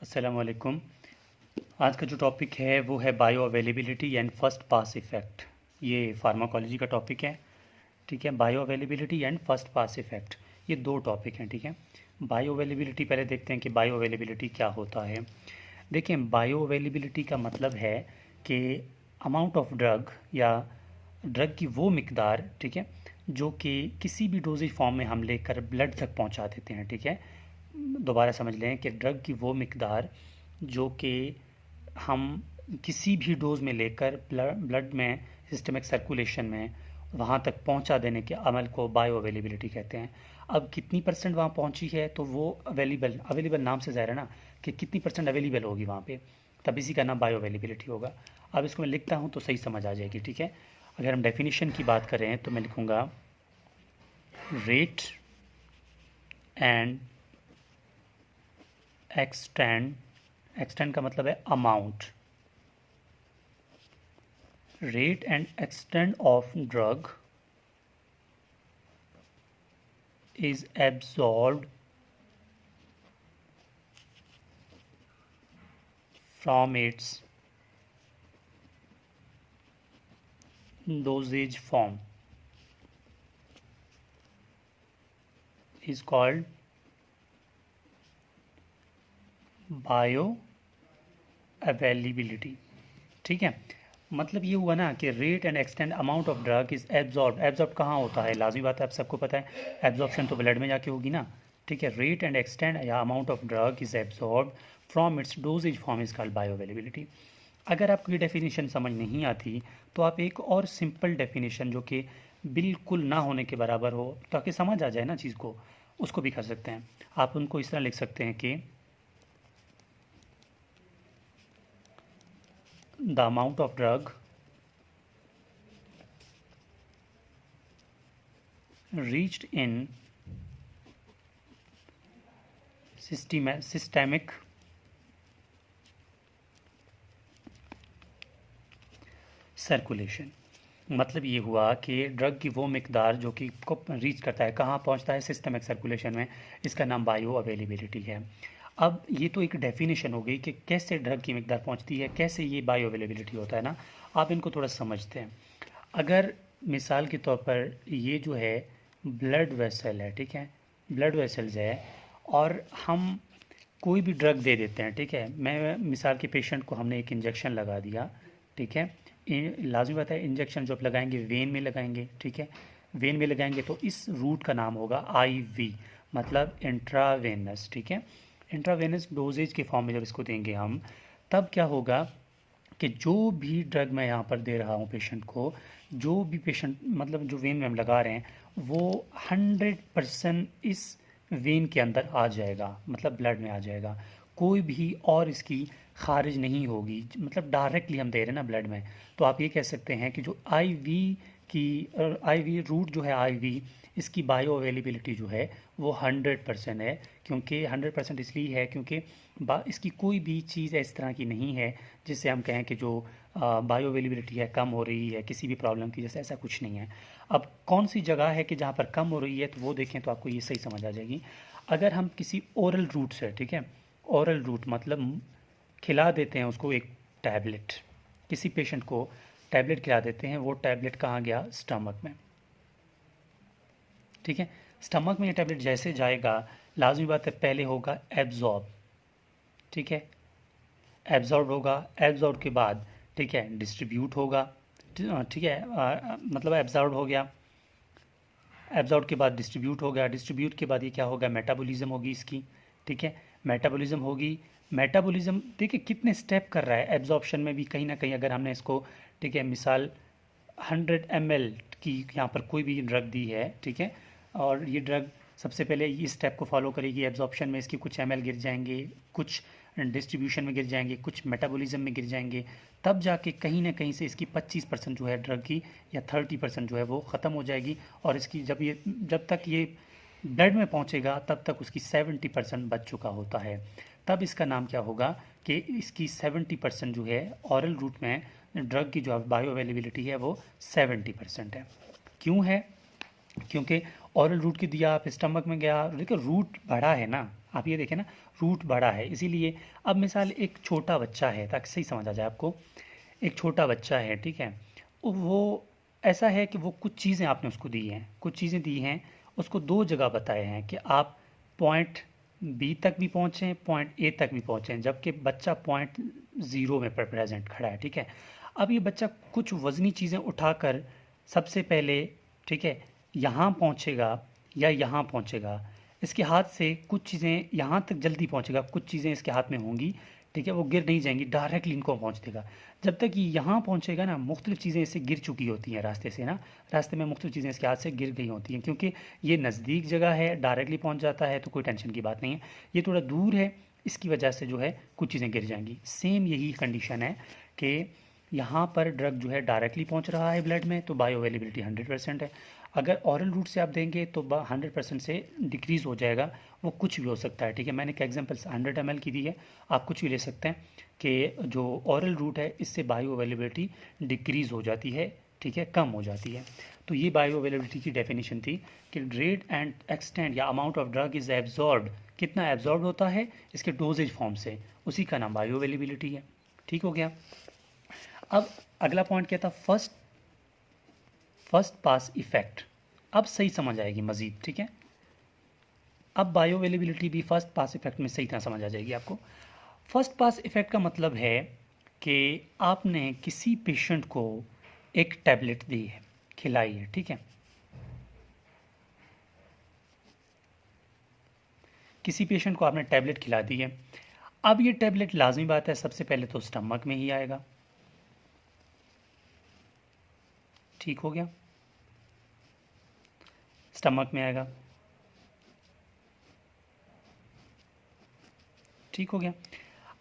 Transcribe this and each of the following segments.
अस्सलाम वालेकुम। आज का जो टॉपिक है वो है bio availability and first pass effect. ये फार्माकोलॉजी का टॉपिक है। ठीक है, bio availability and first pass effect, ये दो टॉपिक हैं। ठीक है, बायो अवेलेबिलिटी पहले देखते हैं कि बायो अवेलेबिलिटी क्या होता है। देखिए, बायो अवेलेबिलिटी का मतलब है कि अमाउंट ऑफ ड्रग या ड्रग की वो मिकदार, ठीक है, जो कि किसी भी डोजेज फॉर्म में हम लेकर ब्लड तक पहुंचा देते हैं। ठीक है, दोबारा समझ लें कि ड्रग की वो मिकदार जो कि हम किसी भी डोज में लेकर ब्लड में सिस्टमिक सर्कुलेशन में वहाँ तक पहुँचा देने के अमल को बायो अवेलेबिलिटी कहते हैं। अब कितनी परसेंट वहाँ पहुँची है तो वो अवेलेबल नाम से ज़ाहिर है ना कि कितनी परसेंट अवेलेबल होगी वहाँ पे, तब इसी का नाम बायो अवेलेबिलिटी होगा। अब इसको मैं लिखता हूँ तो सही समझ आ जाएगी। ठीक है, अगर हम डेफिनेशन की बात करें तो मैं लिखूँगा रेट एंड एक्सटेंड का मतलब है amount. Rate and extend of drug is absorbed from its dosage form is called bio availability. ठीक है, मतलब ये हुआ ना कि rate and extend amount of drug is absorb कहाँ होता है, लाजमी बात है, आप सबको पता है, एब्जॉर्प्शन तो ब्लड में जाके होगी ना। ठीक है, रेट एंड एक्सटेंड या amount of drug is absorb from its doses form is called bio availability. अगर आपको ये डेफिनेशन समझ नहीं आती तो आप एक और सिंपल डेफिनेशन जो कि बिल्कुल ना होने के बराबर हो ताकि समझ आ जाए ना चीज़ को, उसको भी कर सकते हैं। आप उनको इस तरह लिख सकते हैं कि the amount of drug reached in systemic circulation. मतलब ये हुआ कि ड्रग की वो मिकदार जो कि को रीच करता है, कहाँ पहुँचता है, सिस्टमिक सर्कुलेशन में, इसका नाम बायो अवेलेबिलिटी है। अब ये तो एक डेफिनेशन हो गई कि कैसे ड्रग की मिकदार पहुंचती है, कैसे ये बायो अवेलेबिलिटी होता है ना। आप इनको थोड़ा समझते हैं। अगर मिसाल के तौर पर ये जो है ब्लड वेसल है, ठीक है, ब्लड वेसल्स है, और हम कोई भी ड्रग दे देते हैं। ठीक है, मैं मिसाल के पेशेंट को हमने एक इंजेक्शन लगा दिया। ठीक है, लाजमी बात है, इंजेक्शन जो आप लगाएंगे वेन में लगाएंगे। ठीक है, वेन में लगाएंगे तो इस रूट का नाम होगा आईवी, मतलब इंट्रावेनस। ठीक है, इंट्रावेनस डोजेज के फॉर्म में जब इसको देंगे हम, तब क्या होगा कि जो भी ड्रग मैं यहाँ पर दे रहा हूँ पेशेंट को, जो भी पेशेंट मतलब जो वेन में हम लगा रहे हैं, वो 100% इस वेन के अंदर आ जाएगा, मतलब ब्लड में आ जाएगा। कोई भी और इसकी खारिज नहीं होगी, मतलब डायरेक्टली हम दे रहे हैं ना ब्लड में। तो आप ये कह सकते हैं कि जो आईवी की आईवी रूट जो है आईवी, इसकी बायो अवेलेबिलिटी जो है वो 100% है। क्योंकि 100% इसलिए है क्योंकि इसकी कोई भी चीज़ इस तरह की नहीं है जिससे हम कहें कि जो बायो अवेलेबिलिटी है कम हो रही है किसी भी प्रॉब्लम की, जैसे ऐसा कुछ नहीं है। अब कौन सी जगह है कि जहाँ पर कम हो रही है, तो वो देखें तो आपको ये सही समझ आ जाएगी। अगर हम किसी ओरल रूट से, ठीक है, ओरल रूट मतलब खिला देते हैं उसको एक टैबलेट, किसी पेशेंट को टैबलेट खिला देते हैं, वो टैबलेट कहाँ गया, स्टमक में। ठीक है, स्टमक में ये टैबलेट जैसे जाएगा, लाजमी बात है पहले होगा एब्जॉर्ब। ठीक है, एब्जॉर्ब होगा, एब्जॉर्ब के बाद ठीक है डिस्ट्रीब्यूट होगा। ठीक है, मतलब एब्जॉर्ब हो गया, एब्जॉर्ब के बाद डिस्ट्रीब्यूट हो गया, डिस्ट्रीब्यूट के बाद ये क्या होगा, मेटाबॉलिज्म होगी इसकी। ठीक है, मेटाबॉलिज्म होगी। मेटाबॉलिज्म देखिए कितने स्टेप कर रहा है एब्जॉर्प्शन में भी, कहीं ना कहीं अगर हमने इसको, ठीक है, मिसाल 100 ml की यहाँ पर कोई भी ड्रग दी है, ठीक है, और ये ड्रग सबसे पहले इस स्टेप को फॉलो करेगी, एब्जॉर्प्शन में इसकी कुछ ml गिर जाएंगे, कुछ डिस्ट्रीब्यूशन में गिर जाएंगे, कुछ मेटाबॉलिज्म में गिर जाएंगे, तब जाके कहीं ना कहीं से इसकी 25% जो है ड्रग की, या 30% जो है वो ख़त्म हो जाएगी। और इसकी जब तक ये ब्लड में पहुंचेगा तब तक उसकी 70% बच चुका होता है। तब इसका नाम क्या होगा कि इसकी 70% जो है ऑरल रूट में ड्रग की जो बायो अवेलेबिलिटी है वो 70% है। क्यों है, क्योंकि ऑरल रूट की दिया, आप स्टमक में गया, देखिए रूट बड़ा है ना, आप ये देखें ना, रूट बड़ा है, इसीलिए अब मिसाल एक छोटा बच्चा है, ताकि सही समझ आ जाए आपको, एक छोटा बच्चा है, ठीक है, वो ऐसा है कि वो कुछ चीज़ें आपने उसको दी हैं, कुछ चीज़ें दी हैं, उसको दो जगह बताए हैं कि आप पॉइंट बी तक भी पहुँचें, पॉइंट ए तक भी पहुँचें, जबकि बच्चा पॉइंट ज़ीरो में प्रेजेंट खड़ा है, ठीक है। अब ये बच्चा कुछ वज़नी चीज़ें उठाकर सबसे पहले, ठीक है, यहाँ पहुँचेगा या यहाँ पहुँचेगा, इसके हाथ से कुछ चीज़ें यहाँ तक जल्दी पहुँचेगा, कुछ चीज़ें इसके हाथ में होंगी, ठीक है, वो गिर नहीं जाएंगी, डायरेक्टली इनको पहुँच देगा। जब तक ये यहाँ पहुँचेगा ना, मुख्तलिफ चीज़ें इससे गिर चुकी होती हैं रास्ते से ना, रास्ते में मुख्तलिफ चीज़ें इसके हाथ से गिर गई होती हैं, क्योंकि ये नज़दीक जगह है, डायरेक्टली पहुँच जाता है तो कोई टेंशन की बात नहीं है। ये थोड़ा दूर है, इसकी वजह से जो है कुछ चीज़ें गिर जाएंगी। सेम यही कंडीशन है कि यहाँ पर ड्रग जो है डायरेक्टली पहुँच रहा है ब्लड में, तो बायो अवेलेबिलिटी 100% है। अगर ऑरल रूट से आप देंगे तो 100% से डिक्रीज़ हो जाएगा, वो कुछ भी हो सकता है, ठीक है। मैंने एक एग्जांपल 100 ml की दी है, आप कुछ भी ले सकते हैं कि जो ऑरल रूट है इससे बायो अवेलेबिलिटी डिक्रीज़ हो जाती है, ठीक है, कम हो जाती है। तो ये बायो अवेलेबिलिटी की डेफिनेशन थी कि रेट एंड एक्सटेंट या amount of drug is absorbed, कितना एब्जॉर्ब होता है इसके डोजेज फॉर्म से, उसी का नाम बायो अवेलेबिलिटी है। ठीक हो गया। अब अगला पॉइंट क्या था, फर्स्ट पास इफेक्ट। अब सही समझ आएगी मज़ीद, ठीक है। अब बायो अवेलेबिलिटी भी फर्स्ट पास इफेक्ट में सही तरह समझ आ जाएगी आपको। फर्स्ट पास इफेक्ट का मतलब है कि आपने किसी पेशेंट को एक टैबलेट दी है, खिलाई है, ठीक है, किसी पेशेंट को आपने टैबलेट खिला दी है। अब ये टैबलेट लाजमी बात है सबसे पहले तो स्टमक में ही आएगा, ठीक हो गया, स्टमक में आएगा, ठीक हो गया।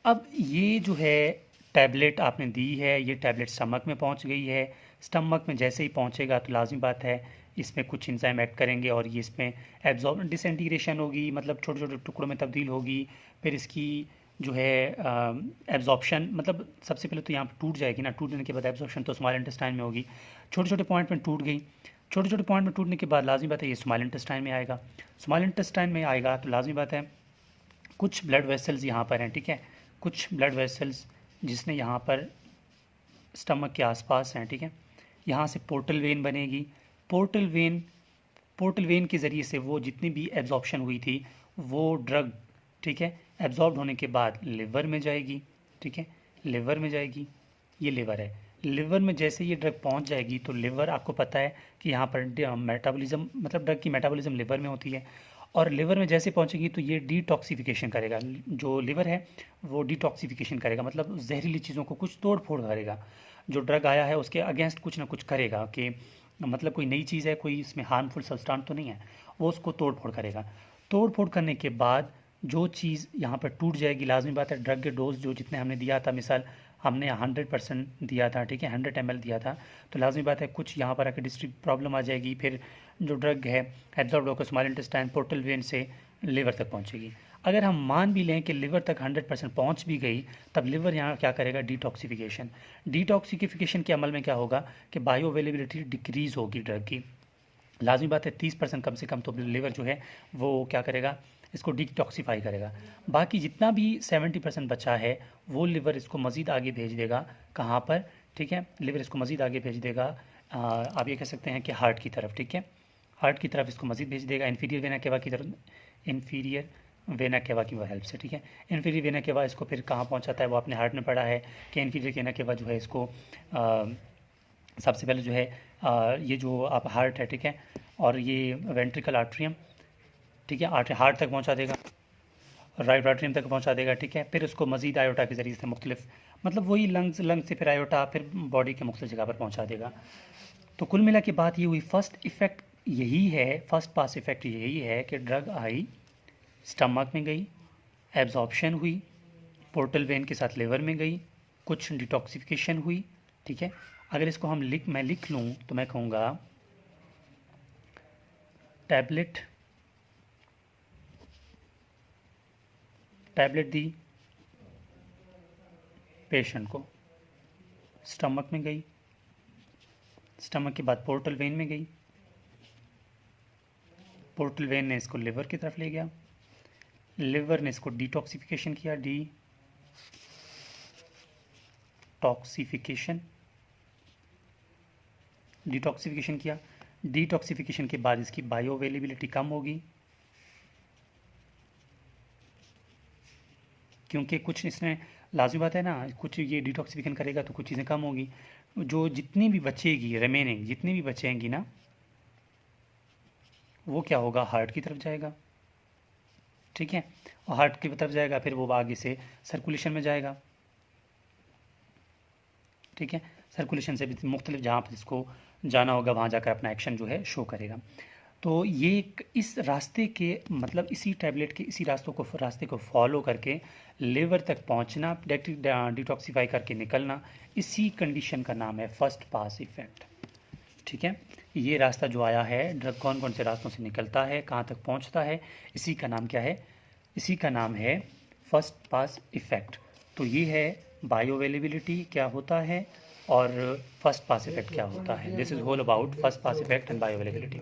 अब ये जो है टैबलेट आपने दी है, ये टैबलेट स्टमक में पहुंच गई है, स्टमक में जैसे ही पहुंचेगा तो लाजमी बात है इसमें कुछ एंजाइम एक्ट करेंगे और ये इसमें एब्जॉर्ब डिसइंटीग्रेशन होगी, मतलब छोटे छोटे टुकड़ों में तब्दील होगी, फिर इसकी जो है एब्जॉर्प्शन, मतलब सबसे पहले तो यहाँ पर टूट जाएगी ना, टूटने के बाद एब्जॉर्प्शन तो स्मॉल इंटेस्टाइन में होगी, छोटे छोटे पॉइंट में टूट गई, छोटे छोटे पॉइंट में टूटने के बाद लाजमी बात है ये स्मॉल इंटेस्टाइन में आएगा, स्मॉल इंटेस्टाइन में आएगा तो लाजमी बात है कुछ ब्लड वेसल्स यहाँ पर हैं, ठीक है, कुछ ब्लड वेसल्स जिसने यहाँ पर स्टमक के आसपास हैं, ठीक है, यहाँ से पोर्टल वेन बनेगी, पोर्टल वेन के ज़रिए से वो जितनी भी एब्जॉर्प्शन हुई थी वो ड्रग, ठीक है, एब्जॉर्ब होने के बाद लिवर में जाएगी, ठीक है, लिवर में जाएगी, ये लिवर है, लिवर में जैसे ये ड्रग पहुंच जाएगी तो लिवर, आपको पता है कि यहाँ पर मेटाबॉलिज्म, मतलब ड्रग की मेटाबॉलिज्म लिवर में होती है, और लिवर में जैसे पहुंचेगी तो ये डिटॉक्सिफिकेशन करेगा, जो लिवर है वो डिटॉक्सिफिकेशन करेगा, मतलब जहरीली चीज़ों को कुछ तोड़ फोड़ करेगा, जो ड्रग आया है उसके अगेंस्ट कुछ ना कुछ करेगा, कि मतलब कोई नई चीज़ है, कोई इसमें हार्मफुल सब्सटेंस तो नहीं है, वो उसको तोड़ फोड़ करेगा। तोड़ फोड़ करने के बाद जो चीज़ यहाँ पर टूट जाएगी, लाजमी बात है ड्रग के डोज जो जितने हमने दिया था, मिसाल हमने 100% दिया था, ठीक है, 100 ml दिया था, तो लाजमी बात है कुछ यहाँ पर आकर डिस्ट्रिक्ट प्रॉब्लम आ जाएगी, फिर जो ड्रग है एब्जॉर्ब होकर स्मॉल इंटेस्टाइन पोर्टल वेन से लिवर तक पहुँचेगी। अगर हम मान भी लें कि लिवर तक 100% पहुँच भी गई, तब लिवर यहाँ क्या करेगा, डिटॉक्सिफिकेशन, डिटॉक्सिफिकेशन के अमल में क्या होगा कि बायो अवेलेबिलिटी डिक्रीज़ होगी ड्रग की, लाजमी बात है 30% कम से कम तो लिवर जो है वो क्या करेगा, इसको डिटॉक्सीफाई करेगा, बाकी जितना भी 70% बचा है वो लिवर इसको मज़ीद आगे भेज देगा, कहाँ पर, ठीक है, लिवर इसको मज़ीद आगे भेज देगा, आप ये कह सकते हैं कि हार्ट की तरफ, ठीक है, हार्ट की तरफ इसको मज़ीद भेज देगा, इन्फीरियर वेना केवा की तरफ, इन्फीरियर वेना केवा की हेल्प से, ठीक है, इन्फीरियर वेना केवा इसको फिर कहाँ पहुँचाता है, वो अपने हार्ट में पड़ा है कि इन्फीरियर वेना केवा जो है इसको सबसे पहले जो है ये जो आप हार्ट है, ठीक है, और ये वेंट्रिकल आर्ट्रियम, ठीक है, हार्ट तक पहुंचा देगा, राइट आर्ट्रियम तक पहुंचा देगा, ठीक है, फिर उसको मजीद आयोटा के ज़रिए से मुख्तलिफ, मतलब वही लंग्स से फिर आयोटा, फिर बॉडी के मुख्तलिफ जगह पर पहुंचा देगा। तो कुल मिला के बात ये हुई, फर्स्ट इफेक्ट यही है, फर्स्ट पास इफेक्ट यही है कि ड्रग आई, स्टमक में गई, एब्जॉर्प्शन हुई, पोर्टल वेन के साथ लिवर में गई, कुछ डिटॉक्सिफिकेशन हुई, ठीक है। अगर इसको मैं लिख लूँ तो मैं कहूँगा टैबलेट दी पेशेंट को, स्टमक में गई, स्टमक के बाद पोर्टल वेन में गई, पोर्टल वेन ने इसको लिवर की तरफ ले गया, लिवर ने इसको डिटॉक्सिफिकेशन किया, डिटॉक्सिफिकेशन किया। डिटॉक्सिफिकेशन के बाद इसकी बायो अवेलेबिलिटी कम होगी, क्योंकि कुछ इसमें लाजमी बात है ना, कुछ ये डिटॉक्सिफिकेशन करेगा तो कुछ चीज़ें कम होगी। जो जितनी भी बचेगी रिमेनिंग जितनी भी बचेंगी ना, वो क्या होगा, हार्ट की तरफ जाएगा। ठीक है, और हार्ट की तरफ जाएगा, फिर वो आगे से सर्कुलेशन में जाएगा। ठीक है, सर्कुलेशन से भी मुख्तलिफ जहाँ पर इसको जाना होगा वहाँ जाकर अपना एक्शन जो है शो करेगा। तो ये इस रास्ते के मतलब इसी टैबलेट के इसी रास्ते को फॉलो करके लिवर तक पहुँचना, डिटॉक्सीफाई करके निकलना, इसी कंडीशन का नाम है फर्स्ट पास इफ़ेक्ट। ठीक है, ये रास्ता जो आया है, ड्रग कौन कौन से रास्तों से निकलता है, कहाँ तक पहुँचता है, इसी का नाम क्या है, इसी का नाम है फर्स्ट पास इफ़ेक्ट। तो ये है बायो अवेलेबिलिटी क्या होता है और फर्स्ट पास इफ़ेक्ट क्या होता है। This is all about first pass effect and bio availability.